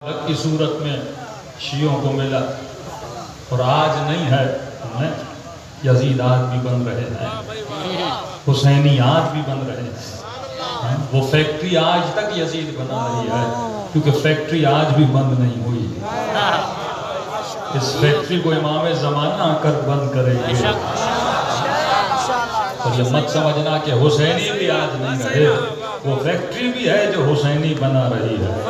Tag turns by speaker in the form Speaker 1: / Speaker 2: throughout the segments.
Speaker 1: کی صورت میں شیعوں کو ملا اور آج نہیں ہے ہمیں یزید آج بھی بن رہے ہیں، حسینی آج بھی بن رہے ہیں، وہ فیکٹری آج تک یزید بنا رہی ہے کیونکہ فیکٹری آج بھی بند نہیں ہوئی۔ اس فیکٹری کو امام زمانہ آ کر بند کرے گے۔ اور یہ مت سمجھنا کہ حسینی بھی آج نہیں رہے، وہ فیکٹری بھی ہے جو حسینی بنا رہی ہے۔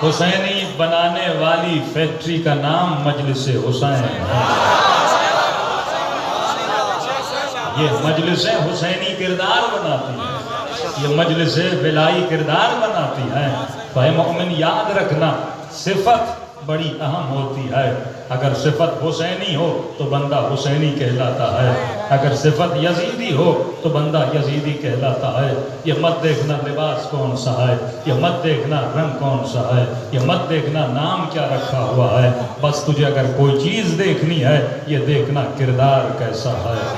Speaker 1: حسینی بنانے والی فیکٹری کا نام مجلس حسین ہے۔ یہ مجلس حسینی کردار بناتی ہے، یہ مجلس ولائی کردار بناتی ہے۔ تو اے مومن یاد رکھنا، صفت بڑی اہم ہوتی ہے۔ اگر صفت حسینی ہو تو بندہ حسینی کہلاتا ہے، اگر صفت یزیدی ہو تو بندہ یزیدی کہلاتا ہے۔ یہ مت دیکھنا لباس کون سا ہے، یہ مت دیکھنا رنگ کون سا ہے، یہ مت دیکھنا نام کیا رکھا ہوا ہے، بس تجھے اگر کوئی چیز دیکھنی ہے یہ دیکھنا کردار کیسا ہے۔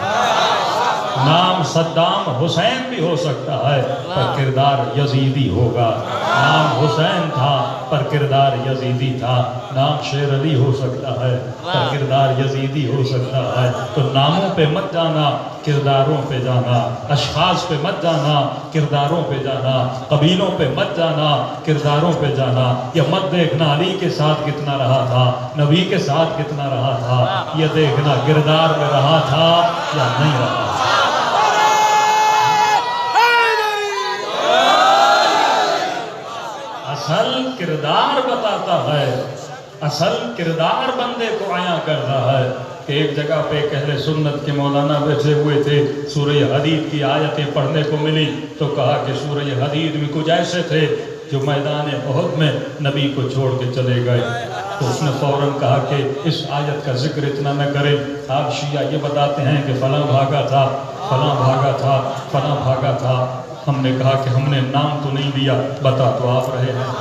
Speaker 1: نام صدام حسین بھی ہو سکتا ہے پر کردار یزیدی ہوگا۔ نام حسین تھا پر کردار یزیدی تھا۔ نام شیر علی ہو سکتا ہے پر کردار یزیدی ہو سکتا ہے۔ تو ناموں پہ مت جانا، کرداروں پہ جانا۔ اشخاص پہ مت جانا، کرداروں پہ جانا۔ قبیلوں پہ مت جانا، کرداروں پہ جانا۔ یہ مت دیکھنا علی کے ساتھ کتنا رہا تھا، نبی کے ساتھ کتنا رہا تھا، یہ دیکھنا کردار میں رہا تھا یا نہیں رہا تھا۔ اصل کردار بتاتا ہے، اصل کردار بندے کو عیاں کر رہا ہے۔ کہ ایک جگہ پہ ایک اہل سنت کے مولانا بیٹھے ہوئے تھے، سورہ حدید کی آیتیں پڑھنے کو ملی تو کہا کہ سورہ حدید میں کچھ ایسے تھے جو میدان احد میں نبی کو چھوڑ کے چلے گئے۔ تو اس نے فوراً کہا کہ اس آیت کا ذکر اتنا نہ کریں، آپ شیعہ یہ بتاتے ہیں کہ فلاں بھاگا تھا، فلاں بھاگا تھا، فلاں بھاگا تھا۔ ہم نے کہا کہ ہم نے نام تو نہیں لیا، بتا تو آپ رہے ہیں۔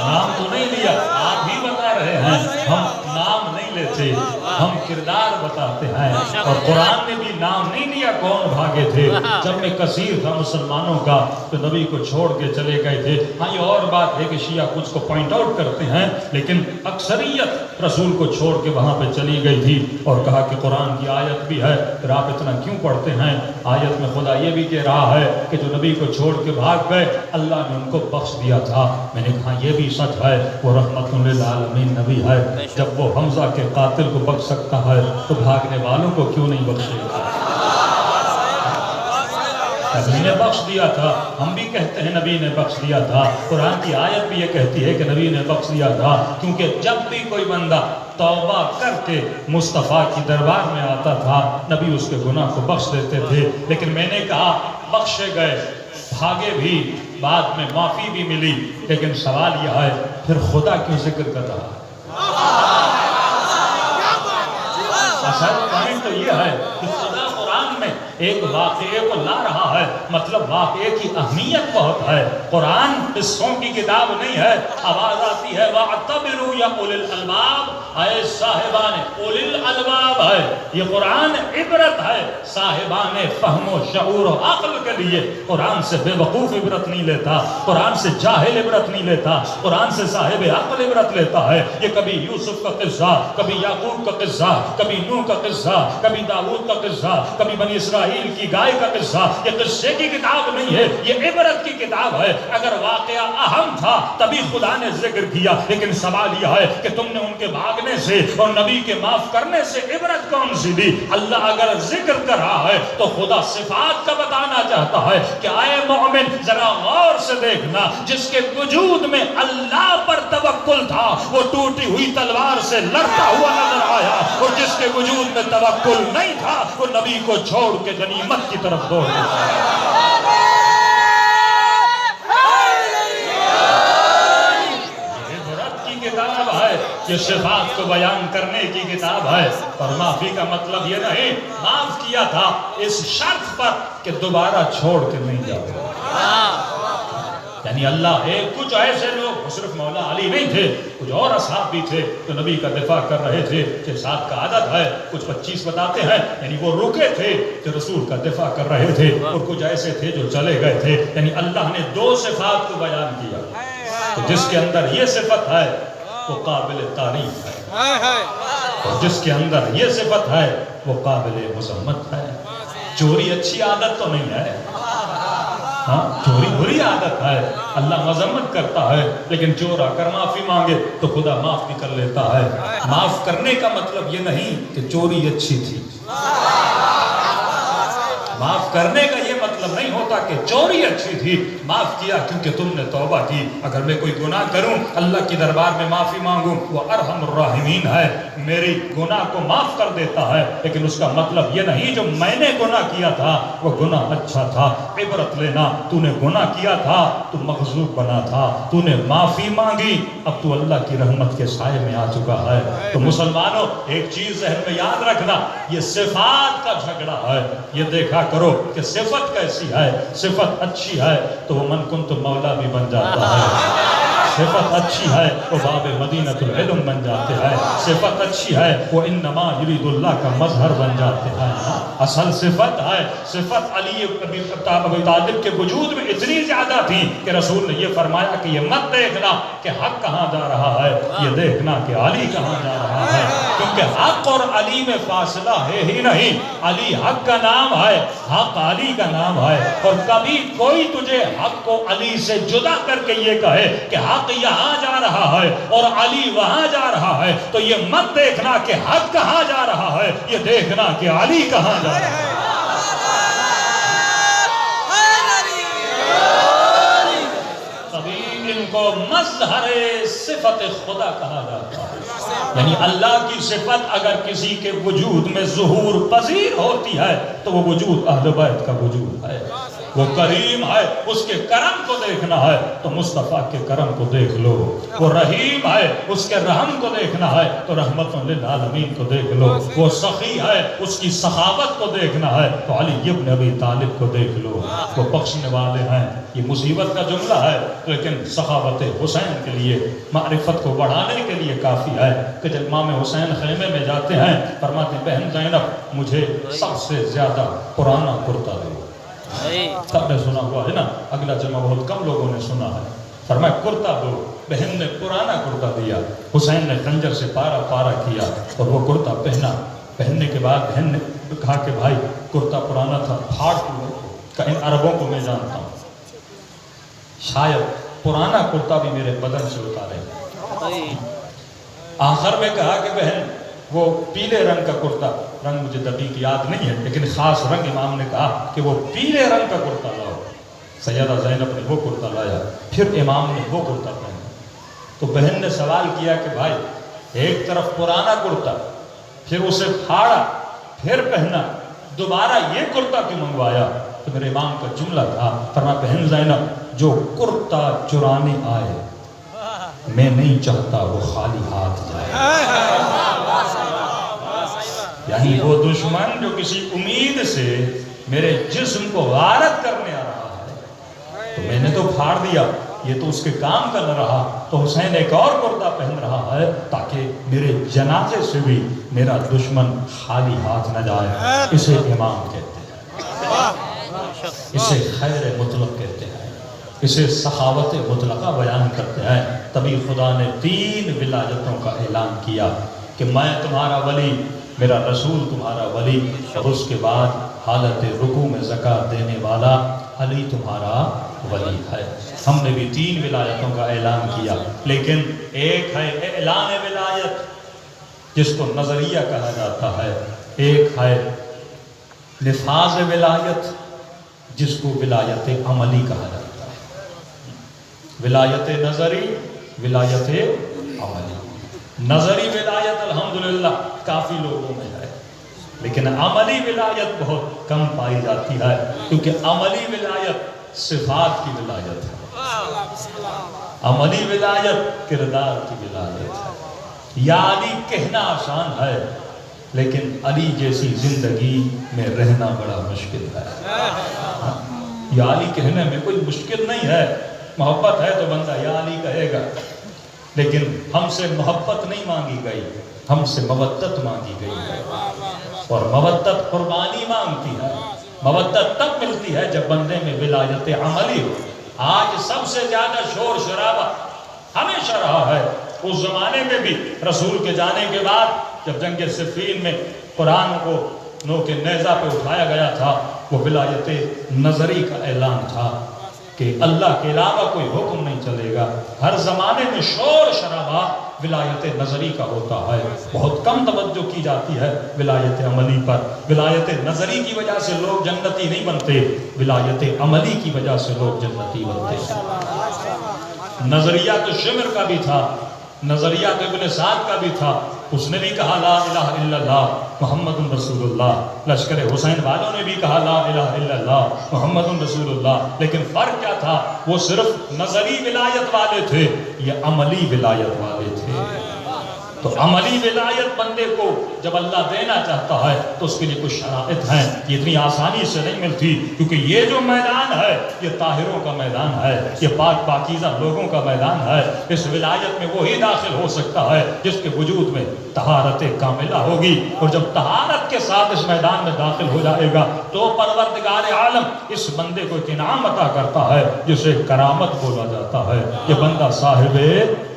Speaker 1: نام تو نہیں لیا، آپ ہی بتا رہے ہیں، ہم نام نہیں لیتے، ہم کردار بتاتے ہیں۔ اور قرآن نے بھی نام نہیں لیا کون بھاگے تھے۔ جب میں کثیر تھا مسلمانوں کا تو نبی کو چھوڑ کے چلے گئے تھے۔ ہاں یہ اور بات ہے کہ شیعہ کچھ کو پوائنٹ آؤٹ کرتے ہیں، لیکن اکثریت رسول کو چھوڑ کے وہاں پہ چلی گئی تھی اور کہا کہ قرآن کی آیت بھی ہے، پھر آپ اتنا کیوں پڑھتے ہیں؟ آیت میں خدا یہ بھی کہہ رہا ہے کہ جو نبی کو چھوڑ کے بھاگ گئے اللہ نے ان کو بخش دیا تھا۔ میں نے کہا یہ بھی سچ ہے، وہ رحمت للعالمین نبی ہے۔ جب وہ حمزہ کے قاتل کو بخش سکتا ہے تو بھاگنے والوں کو کیوں نہیں بخشے گا؟ نبی نے بخش دیا تھا، ہم بھی کہتے ہیں نبی نے بخش دیا تھا۔ قرآن کی آیت بھی یہ کہتی ہے کہ نبی نے بخش دیا تھا، کیونکہ جب بھی کوئی بندہ توبہ کر کے مصطفیٰ کی دربار میں آتا تھا نبی اس کے گناہ کو بخش دیتے تھے۔ لیکن میں نے کہا بخشے گئے، بھاگے بھی، بعد میں معافی بھی ملی، لیکن سوال یہ ہے پھر خدا کیوں ذکر کر رہا ہے؟ اصل پوائنٹ تو یہ ہے کہ خدا قرآن میں ایک واقعے کو لا رہا ہے، مطلب واقعے کی اہمیت بہت ہے۔ قرآن قصوں کی کتاب نہیں ہے۔ آواز آتی ہے وَاعْتَبِرُوا يَا أُولِي الْأَلْبَابِ، اے صاحبان اولی الالباب ہے۔ یہ قرآن عبرت ہے صاحبان فہم و شعور و عقل کے لیے۔ قرآن سے بے وقوف عبرت نہیں لیتا، قرآن سے جاہل عبرت نہیں لیتا، قرآن سے صاحب عقل عبرت لیتا ہے۔ یہ کبھی یوسف کا قصہ، کبھی یعقوب کا قصہ، کبھی نوح کا قصہ، کبھی داؤد کا قصہ، کبھی بنی اسرائیل کی گائے کا قصہ۔ یہ قصے کی کتاب نہیں ہے، یہ عبرت کی کتاب ہے۔ اگر واقعہ اہم تھا تبھی خدا نے ذکر کیا، لیکن سوال یہ ہے کہ تم نے ان کے بھاگنے سے اور نبی کے معاف کرنے سے عبرت کون سی دی؟ اللہ اگر ذکر کر رہا ہے تو خدا صفات کا بتانا چاہتا ہے کہ اے مومن ذرا غور سے دیکھنا، جس کے وجود میں اللہ پر توکل تھا وہ ٹوٹی ہوئی تلوار سے لڑتا ہوا نظر آیا، اور جس کے وجود میں توکل نہیں تھا وہ نبی کو چھوڑ کے غنیمت کی طرف دوڑ گیا۔ کتاب ہے، یہ صفات کو بیان کرنے کی کتاب ہے۔ اور معافی کا مطلب یہ نہیں، معاف کیا تھا اس شرط پر کہ دوبارہ چھوڑ کے نہیں جاؤ۔ یعنی اللہ ایک کچھ ایسے لوگ صرف مولا علی نہیں تھے، کچھ اور اصحاب بھی تھے جو نبی کا دفاع کر رہے تھے، کہ ساتھ کا عادت ہے، کچھ 25 بتاتے ہیں، یعنی وہ رکے تھے جو رسول کا دفاع کر رہے تھے، اور کچھ ایسے تھے جو چلے گئے تھے۔ یعنی اللہ نے 2 صفات کو بیان کیا، تو جس کے اندر یہ صفت ہے وہ قابل تعریف ہے، اور جس کے اندر یہ صفت ہے وہ قابل مذمت ہے۔ چوری اچھی عادت تو نہیں ہے، ہاں چوری بری عادت ہے، اللہ مذمت کرتا ہے، لیکن چور آ کر معافی مانگے تو خدا معاف بھی کر لیتا ہے۔ معاف کرنے کا مطلب یہ نہیں کہ چوری اچھی تھی، معاف کرنے کا یہ مطلب نہیں ہوتا کہ چوری اچھی تھی، معاف کیا کیونکہ تم نے توبہ کی۔ اگر میں کوئی گناہ کروں، اللہ کی دربار میں معافی مانگوں، وہ ارحم الراحمین ہے، میری گناہ کو معاف کر دیتا ہے، لیکن اس کا مطلب یہ نہیں جو میں نے گناہ کیا تھا وہ گناہ اچھا تھا۔ عبرت لینا، تو نے گناہ کیا تھا، تو مغضوب بنا تھا، تو نے معافی مانگی، اب تو اللہ کی رحمت کے سائے میں آ چکا ہے۔ تو مسلمانوں ایک چیز ذہن میں یاد رکھنا، یہ صفات کا جھگڑا ہے۔ یہ دیکھا کرو کہ صفت کیسی ہے، صفت اچھی ہے تو وہ من کنت مولا بھی بن جاتا ہے، صفت اچھی ہے وہ باب مدینۃ العلم بن جاتے ہیں، صفت اچھی ہے وہ انما یرید اللہ کا مظہر بن جاتے ہیں۔ اصل صفت ہے، صفت علی ابی طالب کے وجود میں اتنی زیادہ تھی کہ رسول نے یہ فرمایا کہ یہ مت دیکھنا کہ حق کہاں جا رہا ہے، یہ دیکھنا کہ علی کہاں جا رہا ہے، کیونکہ حق اور علی میں فاصلہ ہے ہی نہیں۔ علی حق کا نام ہے، حق علی کا نام ہے، اور کبھی کوئی تجھے حق کو علی سے جدا کر کے یہ کہے کہ حق یہاں جا رہا ہے اور علی وہاں جا رہا ہے، تو یہ مت دیکھنا کہ حق کہاں جا رہا ہے، یہ دیکھنا کہ علی کہاں جا رہا ہے۔ تبھی ان کو مظہر صفت خدا کہا جاتا ہے، یعنی اللہ کی صفت اگر کسی کے وجود میں ظہور پذیر ہوتی ہے تو وہ وجود اہل بیت کا وجود ہے۔ وہ کریم ہے، اس کے کرم کو دیکھنا ہے تو مصطفیٰ کے کرم کو دیکھ لو۔ وہ رحیم ہے، اس کے رحم کو دیکھنا ہے تو رحمت للعالمین کو دیکھ لو۔ وہ سخی ہے، اس کی سخاوت کو دیکھنا ہے تو علی ابن ابی طالب کو دیکھ لو۔ وہ بخشنے والے ہیں، یہ مصیبت کا جملہ ہے، لیکن سخاوت حسین کے لیے، معرفت کو بڑھانے کے لیے کافی ہے کہ جب امام حسین خیمے میں جاتے ہیں فرماتے ہیں بہن زینب مجھے سب سے زیادہ پرانا کرتا دو۔ سب نے سنا ہوا ہے نا، اگلا جمعہ بہت کم لوگوں نے سنا ہے۔ فرمایا کرتا دو، بہن نے پرانا کرتا دیا، حسین نے خنجر سے پارا پارا کیا اور وہ کرتا پہنا۔ پہننے کے بعد بہن نے کہا کہ بھائی کرتا پرانا تھا، پھاڑ دو، کہ ان عربوں کو میں جانتا ہوں، شاید پرانا کرتا بھی میرے بدن سے اتارے۔ آخر میں کہا کہ بہن وہ پیلے رنگ کا کرتا، رنگ مجھے دقیق یاد نہیں ہے لیکن خاص رنگ امام نے کہا کہ وہ پیلے رنگ کا کرتا لاؤ۔ سیدہ زینب نے وہ کرتا لایا، پھر امام نے وہ کرتا پہنا۔ تو بہن نے سوال کیا کہ بھائی ایک طرف پرانا کرتا، پھر اسے پھاڑا، پھر پہنا، دوبارہ یہ کرتا کیوں منگوایا؟ تو میرے امام کا جملہ تھا، فرمایا بہن زینب جو کرتا چرانے آئے میں نہیں چاہتا وہ خالی ہاتھ جائے۔ یعنی وہ دشمن جو کسی امید سے میرے جسم کو غارت کرنے آ رہا ہے تو میں نے تو پھاڑ دیا، یہ تو اس کے کام کا نہ رہا، تو حسین ایک اور کرتا پہن رہا ہے تاکہ میرے جنازے سے بھی میرا دشمن خالی ہاتھ نہ جائے۔ اسے امام کہتے ہیں، اسے خیر مطلق کہتے ہیں، اسے سخاوت مطلقہ بیان کرتے ہیں۔ تبھی خدا نے 3 ولایتوں کا اعلان کیا کہ میں تمہارا ولی، میرا رسول تمہارا ولی، اور اس کے بعد حالت رکوع میں زکوٰۃ دینے والا علی تمہارا ولی ہے۔ ہم نے بھی 3 ولایتوں کا اعلان کیا، لیکن ایک ہے اعلان ولایت جس کو نظریہ کہا جاتا ہے، ایک ہے نفاذ ولایت جس کو ولایت عملی کہا جاتا ہے۔ ولایت نظری، ولایت عملی۔ نظری ولایت الحمدللہ کافی لوگوں میں ہے، لیکن عملی ولایت بہت کم پائی جاتی ہے، کیونکہ عملی ولایت صفات کی ولایت ہے، عملی ولایت کردار کی ولایت ہے۔ یا علی کہنا آسان ہے لیکن علی جیسی زندگی میں رہنا بڑا مشکل ہے۔ یا علی کہنے میں کوئی مشکل نہیں ہے، محبت ہے تو بندہ یا علی کہے گا، لیکن ہم سے محبت نہیں مانگی گئی، ہم سے مودت مانگی گئی ہے، اور مودت قربانی مانگتی ہے۔ مودت تب ملتی ہے جب بندے میں ولایت عملی ہو۔ آج سب سے زیادہ شور شرابہ ہمیشہ رہا ہے، اس زمانے میں بھی رسول کے جانے کے بعد جب جنگ صفین میں قرآن کو نوک نیزہ پہ اٹھایا گیا تھا، وہ ولایت نظری کا اعلان تھا کہ اللہ کے علاوہ کوئی حکم نہیں چلے گا۔ ہر زمانے میں شور شرابہ ولایت نظری کا ہوتا ہے، بہت کم توجہ کی جاتی ہے ولایت عملی پر۔ ولایت نظری کی وجہ سے لوگ جنتی نہیں بنتے، ولایت عملی کی وجہ سے لوگ جنتی بنتے۔ نظریہ تو شمر کا بھی تھا، نظریہ تو ابن سعد کا بھی تھا، اس نے بھی کہا لا الہ الا اللہ محمد رسول اللہ۔ لشکر حسین والوں نے بھی کہا لا الہ الا اللہ محمد رسول اللہ، لیکن فرق کیا تھا؟ وہ صرف نظری ولایت والے تھے، یہ عملی ولایت والے تھے۔ تو عملی ولایت بندے کو جب اللہ دینا چاہتا ہے تو اس کے لیے کچھ شرائط ہیں، یہ اتنی آسانی سے نہیں ملتی، کیونکہ یہ جو میدان ہے یہ طاہروں کا میدان ہے، یہ پاک پاکیزہ لوگوں کا میدان ہے۔ اس ولایت میں وہی داخل ہو سکتا ہے جس کے وجود میں طہارت کاملہ ہوگی، اور جب طہارت کے ساتھ اس میدان میں داخل ہو جائے گا تو پروردگار عالم اس بندے کو ایک انعام عطا کرتا ہے جسے کرامت بولا جاتا ہے۔ یہ بندہ صاحب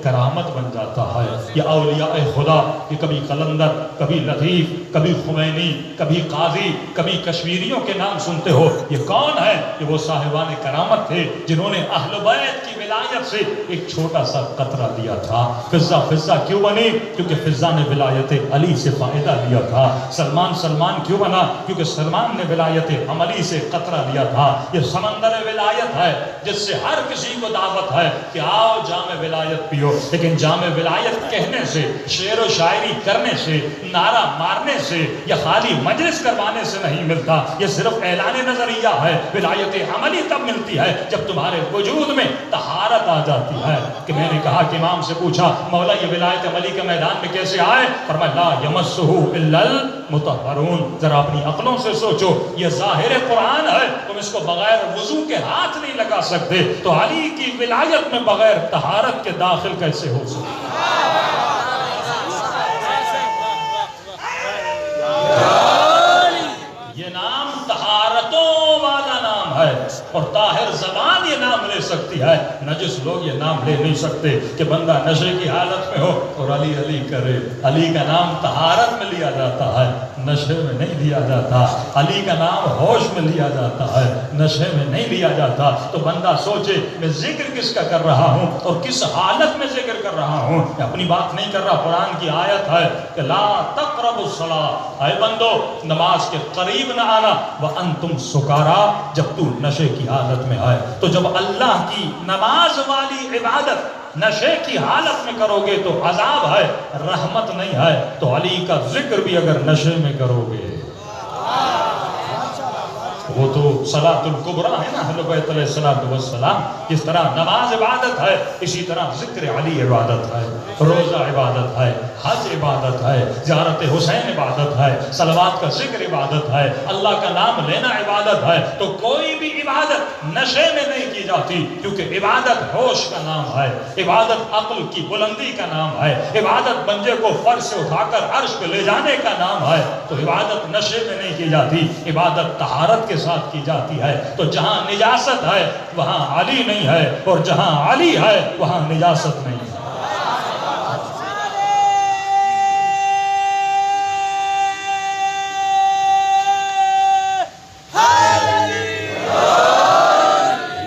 Speaker 1: کرامت بن جاتا ہے۔ یہ اولیاء خدا، یہ کبھی قلندر، کبھی لطیف، کبھی خمینی، کبھی قاضی، کبھی کشمیریوں کے نام سنتے ہو، یہ کون ہے؟ یہ وہ صاحبان کرامت تھے جنہوں نے اہل بیت کی ولایت سے ایک چھوٹا سا قطرہ دیا تھا۔ فضہ فضہ کیوں بنی؟ کیونکہ فضہ نے ولایت علی سے فائدہ لیا تھا۔ سلمان سلمان کیوں بنا؟ کیونکہ سلمان نے ولایت عملی سے قطرہ لیا تھا۔ یہ سمندر ولایت ہے جس سے ہر کسی کو دعوت ہے کہ آؤ جام ولایت پیو، لیکن جام ولایت کہنے سے، شعر و شاعری کرنے سے، نعرہ مارنے سے یا خالی مجلس کروانے سے نہیں ملتا، یہ صرف اعلان نظریہ ہے۔ ولایت عملی تب ملتی ہے جب تمہارے وجود میں طہارت آ جاتی ہے۔ کہ میں نے کہا کہ امام سے پوچھا مولا یہ ولایت عملی کے میدان میں کیسے آئے؟ فرمایا لا یمسہ الا المطہرون۔ ذرا اپنی عقلوں سے سوچو، یہ ظاہر قرآن ہے، تم اس کو بغیر وضو کے ہاتھ نہیں لگا سکتے، تو علی کی ولایت میں بغیر طہارت کے داخل کیسے ہو سکتے؟ یہ نام طہارتوں والا نام ہے، اور طاہر زبان یہ نام لے سکتی ہے، نجس لوگ یہ نام لے نہیں سکتے۔ کہ بندہ نشے کی حالت میں ہو اور علی علی کرے، علی کا نام طہارت میں لیا جاتا ہے، نشے میں نہیں لیا جاتا۔ علی کا نام ہوش میں لیا جاتا ہے، نشے میں نہیں لیا جاتا۔ تو بندہ سوچے میں ذکر کس کا کر رہا ہوں اور کس حالت میں ذکر کر رہا ہوں۔ میں اپنی بات نہیں کر رہا، قرآن کی آیت ہے کہ لا تقربوا الصلاۃ، اے بندو نماز کے قریب نہ آنا، وانتم سکارا، جب تو نشے کی حالت میں آئے۔ تو جب اللہ کی نماز والی عبادت نشے کی حالت میں کرو گے تو عذاب ہے، رحمت نہیں ہے۔ تو علی کا ذکر بھی اگر نشے میں کرو گے، وہ تو صلاۃ الکبریٰ ہے نا، اہل بیت علیہ السلام۔ جس طرح نماز عبادت ہے، اسی طرح ذکر علی عبادت ہے، روزہ عبادت ہے، حج عبادت ہے، زیارت حسین عبادت ہے، صلوات کا ذکر عبادت ہے، اللہ کا نام لینا عبادت ہے۔ تو کوئی بھی عبادت نشے میں نہیں کی جاتی، کیونکہ عبادت ہوش کا نام ہے، عبادت عقل کی بلندی کا نام ہے، عبادت بندے کو فرش سے اٹھا کر عرش پہ لے جانے کا نام ہے۔ تو عبادت نشے میں نہیں کی جاتی، عبادت طہارت کے ساتھ کی جاتی ہے۔ تو جہاں نجاست ہے وہاں علی نہیں ہے، اور جہاں علی ہے وہاں نجاست نہیں ہے۔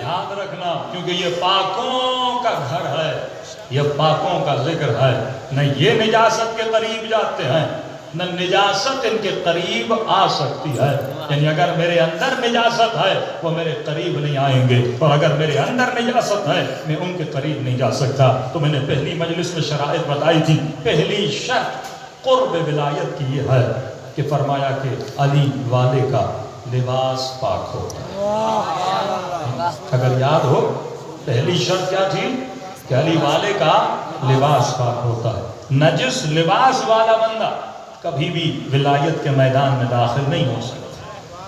Speaker 1: یاد رکھنا، کیونکہ یہ پاکوں کا گھر ہے، یہ پاکوں کا ذکر ہے۔ نہ یہ نجاست کے قریب جاتے ہیں، نہ نجاست ان کے قریب آ سکتی ہے۔ یعنی اگر میرے اندر نجاست ہے وہ میرے قریب نہیں آئیں گے، اور اگر میرے اندر نجاست ہے میں ان کے قریب نہیں جا سکتا۔ تو میں نے پہلی مجلس میں شرائط بتائی تھی، پہلی شرط قرب ولایت کی یہ ہے کہ فرمایا کہ علی والے کا لباس پاک ہوتا ہے۔ اگر یاد ہو پہلی شرط کیا تھی؟ کہ علی والے کا لباس پاک ہوتا ہے۔ نجس لباس والا بندہ کبھی بھی ولایت کے میدان میں داخل نہیں ہو سکتا۔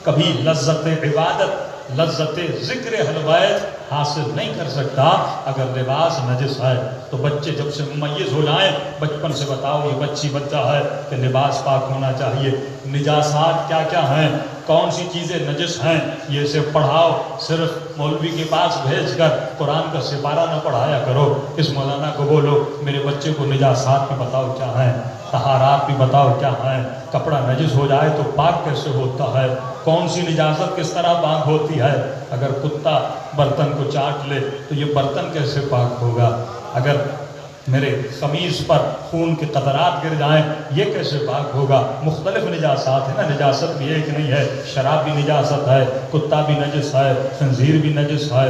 Speaker 1: کبھی لذت عبادت، لذت ذکر اہل بیت حاصل نہیں کر سکتا اگر لباس نجس ہے. تو بچے جب سے ممیز ہو جائیں بچپن سے بتاؤ یہ بچی بچہ ہے کہ لباس پاک ہونا چاہیے. نجاسات کیا کیا ہیں, کون سی چیزیں نجس ہیں, یہ اسے پڑھاؤ. صرف مولوی کے پاس بھیج کر قرآن کا سپارہ نہ پڑھایا کرو. اس مولانا کو بولو میرے بچے کو نجاسات بھی بتاؤ کیا ہیں, طہارات بھی بتاؤ کیا ہیں. کپڑا نجس ہو جائے تو پاک کیسے ہوتا ہے, کون سی نجاست کس طرح پاک ہوتی ہے. اگر کتا برتن کو چاٹ لے تو یہ برتن کیسے پاک ہوگا. اگر میرے قمیص پر خون کے قطرات گر جائیں یہ کیسے پاک ہوگا. مختلف نجاسات ہیں نا, نجاست بھی ایک نہیں ہے. شراب بھی نجاست ہے, کتا بھی نجس ہے, خنزیر بھی نجس ہے.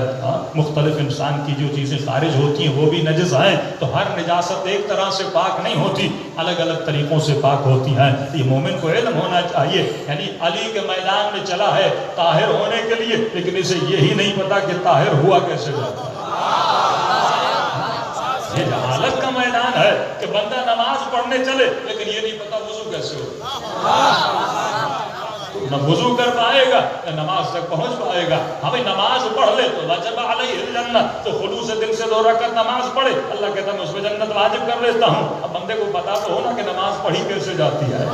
Speaker 1: مختلف انسان کی جو چیزیں خارج ہوتی ہیں وہ بھی نجس ہیں. تو ہر نجاست ایک طرح سے پاک نہیں ہوتی, الگ الگ طریقوں سے پاک ہوتی ہیں. یہ مومن کو علم ہونا چاہیے. یعنی علی کے میدان میں چلا ہے طاہر ہونے کے لیے, لیکن اسے یہی نہیں پتا کہ طاہر ہوا کیسے جاتا. یہ جہالت کا میدان ہے کہ بندہ نماز پڑھنے چلے لیکن یہ نہیں پتا وضو کیسے ہو. نہ وضو کر پائے گا نہ نماز تک پہنچ پائے گا. ہمیں نماز پڑھ لے تو وجب علیہ الجنت, تو خلوص دل سے 2 رکعت نماز پڑھے اللہ کہتا ہے میں اس پہ جنت واجب کر دیتا ہوں. اب بندے کو پتا تو ہونا کہ نماز پڑھی کیسے جاتی ہے,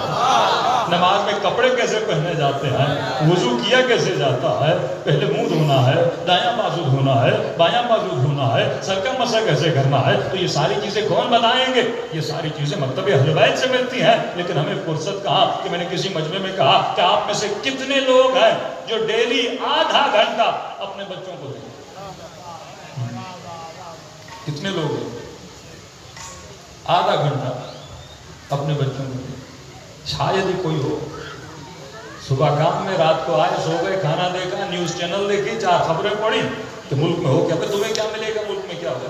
Speaker 1: نماز میں کپڑے کیسے پہنے جاتے ہیں, وضو کیا کیسے جاتا ہے, پہلے منہ دھونا ہے, دایاں بازو دھونا ہے, بایاں بازو دھونا ہے, سر کا مسح کیسے کرنا ہے. تو یہ ساری چیزیں کون بتائیں گے. یہ ساری چیزیں مکتب اہل بیت سے ملتی ہیں. لیکن ہمیں فرصت کہا کہ میں نے کسی مجمع میں کہا کہ آپ میں سے کتنے لوگ ہیں جو ڈیلی آدھا گھنٹہ اپنے بچوں کو دیں. کتنے لوگ ہیں آدھا گھنٹہ اپنے بچوں کو دیں. شاید ہی کوئی ہو. صبح کام میں, رات کو آئے, سو گئے, کھانا دیکھا, نیوز چینل دیکھی, 4 خبریں پڑھی کہ ملک میں ہو کیا. تمہیں کیا ملے گا, ملک میں کیا ہوگا,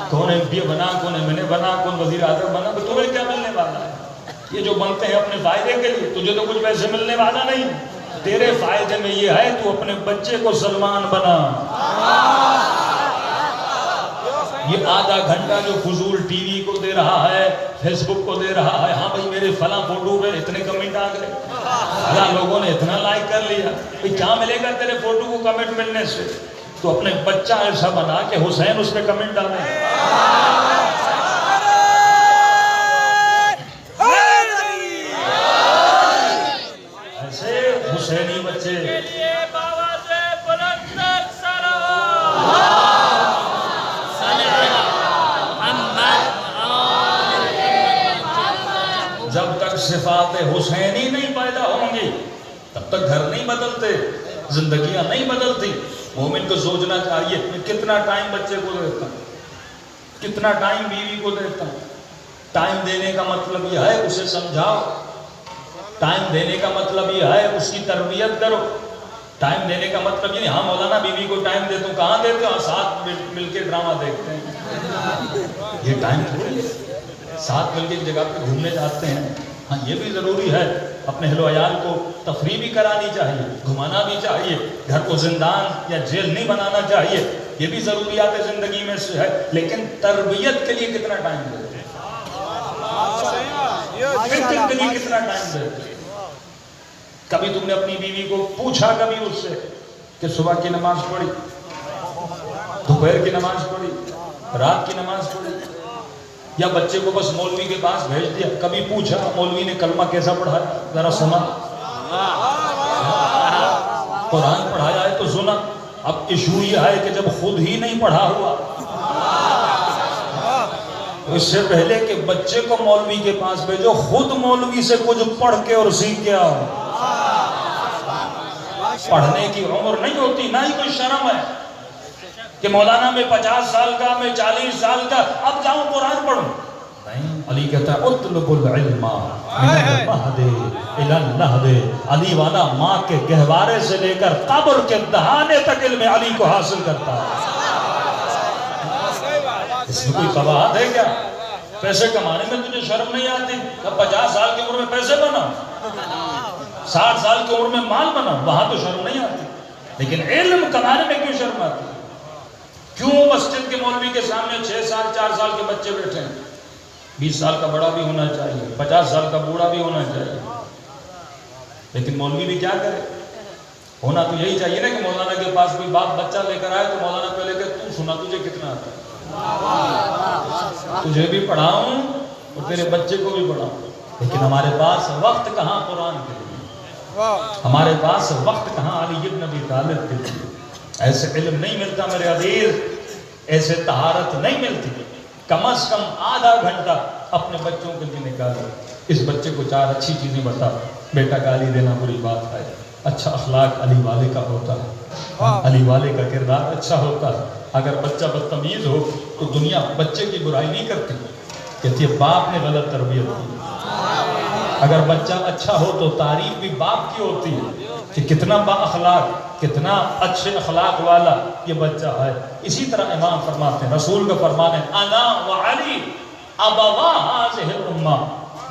Speaker 1: کون ایم پی بنا, کون ایم این اے بنا, کون وزیر اعظم بنا, تو تمہیں کیا ملنے والا ہے. یہ جو بنتے ہیں اپنے فائدے کے لیے, تجھے تو کچھ پیسے ملنے والا نہیں. تیرے فائدے میں یہ ہے تو اپنے بچے کو سلمان بنا. یہ آدھا گھنٹہ جو فضول ٹی وی کو دے رہا ہے, فیس بک کو دے رہا ہے, ہاں بھائی میرے فلاں فوٹو پہ اتنے کمنٹ آ گئے, فلاں لوگوں نے اتنا لائک کر لیا, بھائی کیا ملے گا تیرے فوٹو کو کمنٹ ملنے سے. تو اپنے بچہ ایسا بنا کہ حسین اس پہ کمنٹ ڈالے. ایسے حسینی بچے جب تک صفات حسینی نہیں پیدا ہوں گی تب تک گھر نہیں بدلتے, زندگیاں نہیں بدلتی. مومن کو سوچنا چاہیے میں کتنا ٹائم بچے کو دیتا ہوں, کتنا ٹائم بیوی کو دیتا ہوں. ٹائم دینے کا مطلب یہ ہے اسے سمجھاؤ, ٹائم دینے کا مطلب یہ ہے اس کی تربیت کرو. ٹائم دینے کا مطلب یہ نہیں ہاں مولانا بیوی کو ٹائم دیتا ہوں, کہاں دیتے ہو, ساتھ مل کے ڈرامہ دیکھتے ہیں. یہ ٹائم تھوڑی ہے. ساتھ مل کے ایک جگہ پہ گھومنے جاتے ہیں, ہاں یہ بھی ضروری ہے. اپنے اہل و عیال کو تفریح بھی کرانی چاہیے, گھمانا بھی چاہیے. گھر کو زندان یا جیل نہیں بنانا چاہیے, یہ بھی ضروریات زندگی میں سے ہے. لیکن تربیت کے لیے کتنا ٹائم دیتے ہیں, فکر کے لیے کتنا ٹائم دیتے ہیں. کبھی تم نے اپنی بیوی کو پوچھا کبھی اس سے کہ صبح کی نماز پڑھی, دوپہر کی نماز پڑھی, رات کی نماز پڑھی, یا بچے کو بس مولوی کے پاس بھیج دیا, کبھی پوچھا مولوی نے کلمہ کیسا پڑھایا, ذرا سنا, قرآن پڑھایا ہے تو سنا. اب ایشو یہ ہے کہ جب خود ہی نہیں پڑھا ہوا, تو اس سے پہلے کہ بچے کو مولوی کے پاس بھیجو, خود مولوی سے کچھ پڑھ کے اور سیکھ کے آؤ. پڑھنے کی عمر نہیں ہوتی, نہ ہی کوئی شرم ہے کہ مولانا میں 50 سال کا, میں 40 سال کا, اب جاؤں قرآن پڑھوں. نہیں, علی کہتا ہے اطلب العلم من المہد الی اللحد. علی والا ماں کے گہوارے سے لے کر قبر کے دہانے تک علم علی کو حاصل کرتا ہے. اس میں کوئی قباحت ہے کیا؟ پیسے کمانے میں تجھے شرم نہیں آتی؟ اب 50 سال کی عمر میں پیسے بنا, 60 سال کی عمر میں مال بنا, وہاں تو شرم نہیں آتی. لیکن علم کمانے میں کیوں شرم آتی؟ کیوں مسجد کے مولوی کے سامنے 6 سال 4 سال کے بچے بیٹھے ہیں؟ 20 سال کا بڑا بھی ہونا چاہیے, 50 سال کا بوڑھا بھی ہونا چاہیے. لیکن مولوی بھی کیا کرے, ہونا تو یہی چاہیے نا کہ مولانا کے پاس کوئی باپ بچہ لے کر آئے تو مولانا پہلے کہ تو سنا تجھے کتنا آتا ہے، تجھے بھی پڑھاؤں اور تیرے بچے کو بھی پڑھاؤں. لیکن ہمارے پاس وقت کہاں قرآن کے لیے، ہمارے پاس وقت کہاں علی ابن ابی طالب کے لیے. ایسے علم نہیں ملتا میرے عزیز، ایسے طہارت نہیں ملتی. کم از کم آدھا گھنٹہ اپنے بچوں کے لیے نکالو. اس بچے کو 4 اچھی چیزیں بتا. بیٹا گالی دینا بری بات ہے، اچھا اخلاق علی والے کا ہوتا ہے، علی والے کا کردار اچھا ہوتا ہے. اگر بچہ بدتمیز ہو تو دنیا بچے کی برائی نہیں کرتی، کہتی ہے باپ نے غلط تربیت کی. اگر بچہ اچھا ہو تو تعریف بھی باپ کی ہوتی ہے کہ کتنا با اخلاق، کتنا اچھے اخلاق والا یہ بچہ ہے. اسی طرح امام فرماتے ہیں، رسول کا فرمان ہے انا و علی ابوا هذه الامہ،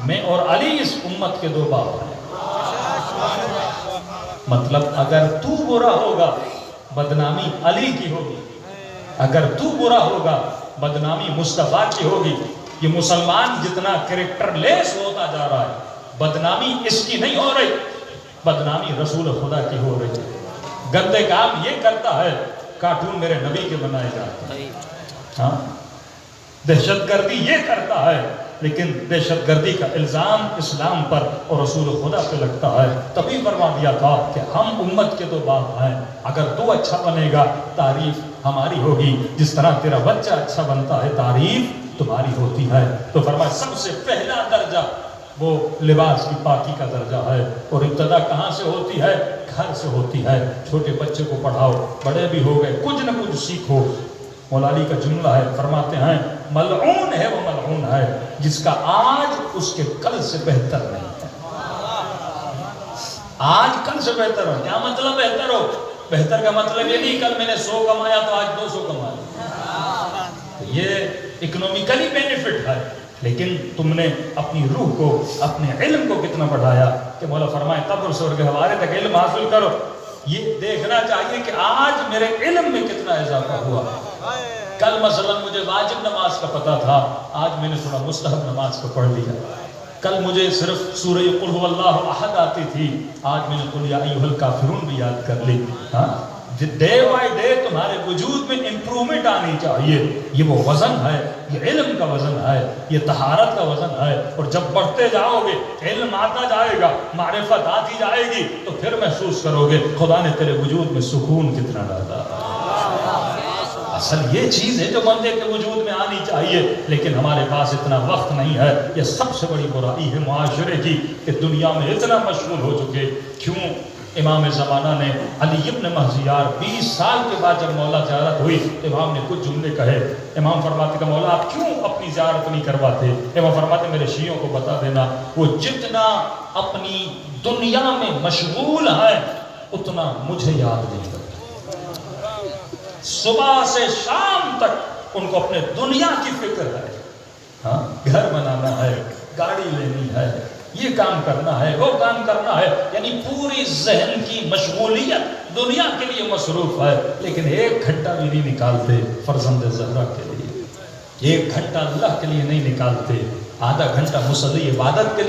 Speaker 1: میں اور علی اس امت کے 2 باپ ہیں. مطلب اگر تو برا ہوگا بدنامی علی کی ہوگی، اگر تو برا ہوگا بدنامی مصطفیٰ کی ہوگی. یہ مسلمان جتنا کریکٹر لیس ہوتا جا رہا ہے، بدنامی اس کی نہیں ہو رہی، بدنامی رسول خدا کی ہو رہی ہے. گندے کام یہ کرتا ہے، کارٹون میرے نبی کے بنائے جاتے ہیں. ہاں، دہشت گردی یہ کرتا ہے، لیکن دہشت گردی کا الزام اسلام پر اور رسول خدا پہ لگتا ہے. تبھی فرما دیا تھا کہ ہم امت کے 2 باپ ہیں. اگر تو اچھا بنے گا تعریف ہماری ہوگی، جس طرح تیرا بچہ اچھا بنتا ہے تعریف تمہاری ہوتی ہے. تو فرمایا سب سے پہلا درجہ وہ لباس کی پاکی کا درجہ ہے. اور ابتدا کہاں سے ہوتی ہے؟ گھر سے ہوتی ہے. چھوٹے بچے کو پڑھاؤ، بڑے بھی ہو گئے کچھ نہ کچھ سیکھو. مولا علی کا جملہ ہے، فرماتے ہیں ملعون ہے وہ ملعون ہے جس کا آج اس کے کل سے بہتر نہیں ہے. آج کل سے بہتر ہو. کیا مطلب بہتر ہو؟ بہتر کا مطلب یہ نہیں کل میں نے 100 کمایا تو آج 200 کمایا. یہ اکنومیکلی بینیفٹ ہے، لیکن تم نے اپنی روح کو، اپنے علم کو کتنا بڑھایا. کہ مولا فرمائے قبر سے اور گہوارے تک علم حاصل کرو. یہ دیکھنا چاہیے کہ آج میرے علم میں کتنا اضافہ ہوا. کل مثلا مجھے واجب نماز کا پتہ تھا، آج میں نے تھوڑا مستحب نماز کو پڑھ لیا. کل مجھے صرف سورہ قل هو اللہ احد آتی تھی، آج میں نے قل یا ایھا الکافرون بھی یاد کر لی. ہاں، ڈے بائی ڈے تمہارے وجود میں امپرومنٹ آنی چاہیے. یہ وہ وزن ہے، یہ علم کا وزن ہے، یہ طہارت کا وزن ہے. اور جب بڑھتے جاؤ گے، علم آتا جائے گا، معرفت آتی جائے گی، تو پھر محسوس کرو گے خدا نے تیرے وجود میں سکون کتنا ڈالا. اصل یہ چیز ہے جو بندے کے وجود میں آنی چاہیے، لیکن ہمارے پاس اتنا وقت نہیں ہے. یہ سب سے بڑی برائی ہے معاشرے کی کہ دنیا میں اتنا مشغول ہو چکے. کیوں؟ امام زمانہ نے علی ابن مہزیار 20 سال کے بعد جب مولا زیارت ہوئی، امام نے کچھ جملے کہے. امام فرماتے کہ مولا آپ کیوں اپنی زیارت نہیں کرواتے؟ امام فرماتے میرے شیعوں کو بتا دینا وہ جتنا اپنی دنیا میں مشغول ہیں اتنا مجھے یاد نہیں کرتے. صبح سے شام تک ان کو اپنے دنیا کی فکر ہے. ہاں، گھر بنانا ہے، گاڑی لینی ہے، یہ کام کرنا ہے، وہ کام کرنا ہے. یعنی پوری ذہن کی مشغولیت دنیا کے لیے مصروف ہے، لیکن 1 گھنٹہ بھی نہیں نکالتے فرزند زہرا کے لیے. 1 گھنٹہ اللہ کے لیے نہیں نکالتے. آدھا گھنٹہ مصلی عبادت کے لیے